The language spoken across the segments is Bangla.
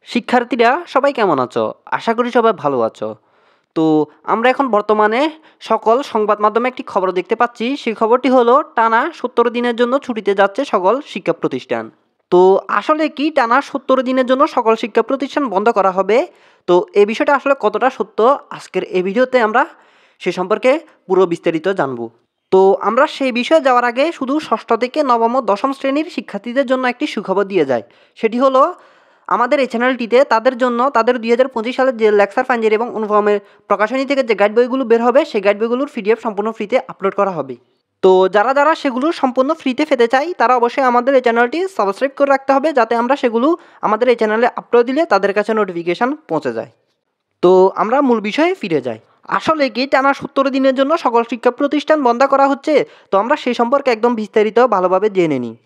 শিক্ষার্থীরা সবাই কেমন আছো? আশা করি সবাই ভালো আছো। তো আমরা এখন বর্তমানে সকল সংবাদ মাধ্যমে একটি খবর দেখতে পাচ্ছি। সেই খবরটি হলো টানা ৭০ দিনের জন্য ছুটিতে যাচ্ছে সকল শিক্ষা প্রতিষ্ঠান। তো আসলে কি টানা ৭০ দিনের জন্য সকল শিক্ষা প্রতিষ্ঠান বন্ধ করা হবে? তো এই বিষয়টা আসলে কতটা সত্য আজকের এই ভিডিওতে আমরা সে সম্পর্কে পুরো বিস্তারিত জানব। তো আমরা সেই বিষয়ে যাওয়ার আগে শুধু ষষ্ঠ থেকে নবম ও দশম শ্রেণীর শিক্ষার্থীদের জন্য একটি সুখবর দিয়ে যায়। সেটি হলো আমাদের এই চ্যানেলটিতে তাদের জন্য তাদের ২০২৫ সালের যে লেকচার ফাইন্ডার এবং অনুপমের প্রকাশনী থেকে যে গাইড বইগুলো বের হবে সেই গাইড বইগুলোর পিডিএফ সম্পূর্ণ ফ্রিতে আপলোড করা হবে। তো যারা সেগুলো সম্পূর্ণ ফ্রিতে পেতে চাই তারা অবশ্যই আমাদের এই চ্যানেলটি সাবস্ক্রাইব করে রাখতে হবে, যাতে আমরা সেগুলো আমাদের এই চ্যানেলে আপলোড দিলে তাদের কাছে নোটিফিকেশান পৌঁছে যায়। তো আমরা মূল বিষয়ে ফিরে যাই। আসলে কি টানা ৭০ দিনের জন্য সকল শিক্ষা প্রতিষ্ঠান বন্ধ করা হচ্ছে? তো আমরা সেই সম্পর্কে একদম বিস্তারিত ভালোভাবে জেনে নিই।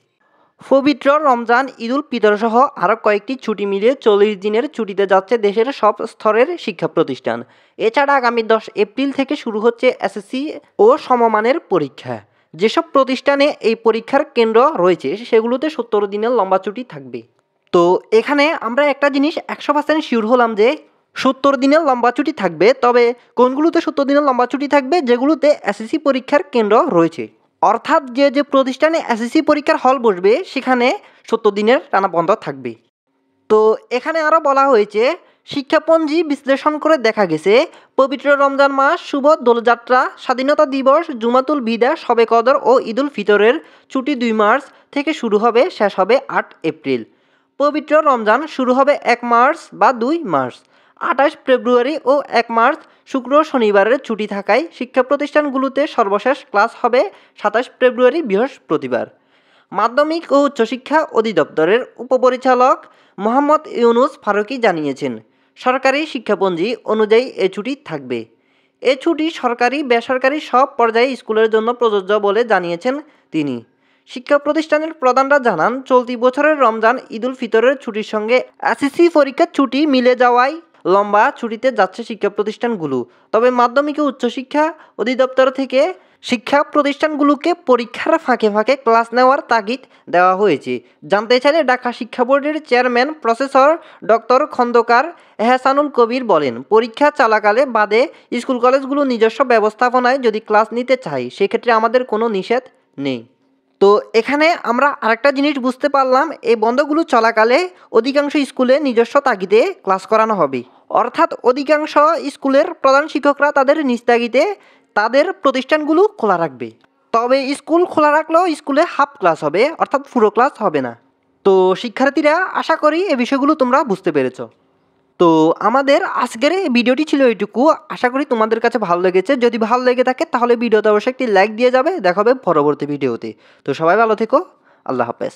পবিত্র রমজান, ঈদুল ফিতর সহ আরও কয়েকটি ছুটি মিলিয়ে ৪০ দিনের ছুটিতে যাচ্ছে দেশের সব স্তরের শিক্ষা প্রতিষ্ঠান। এছাড়া আগামী ১০ এপ্রিল থেকে শুরু হচ্ছে এসএসসি ও সমমানের পরীক্ষা। যেসব প্রতিষ্ঠানে এই পরীক্ষার কেন্দ্র রয়েছে সেগুলোতে ৭০ দিনের লম্বা ছুটি থাকবে। তো এখানে আমরা একটা জিনিস ১০০% শিওর হলাম যে ৭০ দিনের লম্বা ছুটি থাকবে। তবে কোনগুলোতে ৭০ দিনের লম্বা ছুটি থাকবে? যেগুলোতে এসএসসি পরীক্ষার কেন্দ্র রয়েছে। অর্থাৎ যে প্রতিষ্ঠানে এসএসসি পরীক্ষার হল বসবে সেখানে ৭০ দিনের টানা বন্ধ থাকবে। তো এখানে আরও বলা হয়েছে, শিক্ষাপঞ্জি বিশ্লেষণ করে দেখা গেছে পবিত্র রমজান মাস, শুভ দোলযাত্রা, স্বাধীনতা দিবস, জুমাতুল বিদা, শবে কদর ও ঈদুল ফিতরের ছুটি ২ মার্চ থেকে শুরু হবে, শেষ হবে ৮ এপ্রিল। পবিত্র রমজান শুরু হবে ১ মার্চ বা ২ মার্চ। ২৮ ফেব্রুয়ারি ও ১ মার্চ শুক্র শনিবারের ছুটি থাকায় শিক্ষা প্রতিষ্ঠানগুলোতে সর্বশেষ ক্লাস হবে ২৭ ফেব্রুয়ারি বৃহস্পতিবার। মাধ্যমিক ও উচ্চশিক্ষা অধিদপ্তরের উপপরিচালক মোহাম্মদ ইউনুস ফারুকী জানিয়েছেন, সরকারি শিক্ষাপঞ্জি অনুযায়ী এ ছুটি থাকবে। এ ছুটি সরকারি বেসরকারি সব পর্যায়ে স্কুলের জন্য প্রযোজ্য বলে জানিয়েছেন তিনি। শিক্ষা প্রতিষ্ঠানের প্রধানরা জানান, চলতি বছরের রমজান, ঈদুল ফিতরের ছুটির সঙ্গে এসএসসি পরীক্ষার ছুটি মিলে যাওয়ায় লম্বা ছুটিতে যাচ্ছে শিক্ষা প্রতিষ্ঠানগুলো। তবে মাধ্যমিক ও উচ্চশিক্ষা অধিদপ্তর থেকে শিক্ষা প্রতিষ্ঠানগুলোকে পরীক্ষার ফাঁকে ফাঁকে ক্লাস নেওয়ার তাগিদ দেওয়া হয়েছে। জানতে চাইলে ঢাকা শিক্ষা বোর্ডের chairman professor doctor Khandaker Ehsanul Kabir বলেন, পরীক্ষা চলাকালে বাদে স্কুল কলেজগুলো নিজস্ব ব্যবস্থাপনায় যদি ক্লাস নিতে চায় সেক্ষেত্রে আমাদের কোনো নিষেধ নেই। তো এখানে আমরা আরেকটা জিনিস বুঝতে পারলাম, এই বন্ধগুলো চলাকালে অধিকাংশ স্কুলে নিজস্ব তাগিদে ক্লাস করানো হবে। অর্থাৎ অধিকাংশ স্কুলের প্রধান শিক্ষকরা তাদের নিজ তাগিদে তাদের প্রতিষ্ঠানগুলো খোলা রাখবে। তবে স্কুল খোলা রাখলেও স্কুলে হাফ ক্লাস হবে, অর্থাৎ পুরো ক্লাস হবে না। তো শিক্ষার্থীরা, আশা করি এই বিষয়গুলো তোমরা বুঝতে পেরেছো। তো আমাদের আজকের এই ভিডিওটি ছিল এইটুকু। আশা করি তোমাদের কাছে ভালো লেগেছে। যদি ভালো লেগে থাকে তাহলে ভিডিওতে অবশ্যই একটি লাইক দিয়ে যাবে। দেখা হবে পরবর্তী ভিডিওতে। তো সবাই ভালো থেকো। আল্লাহ হাফেজ।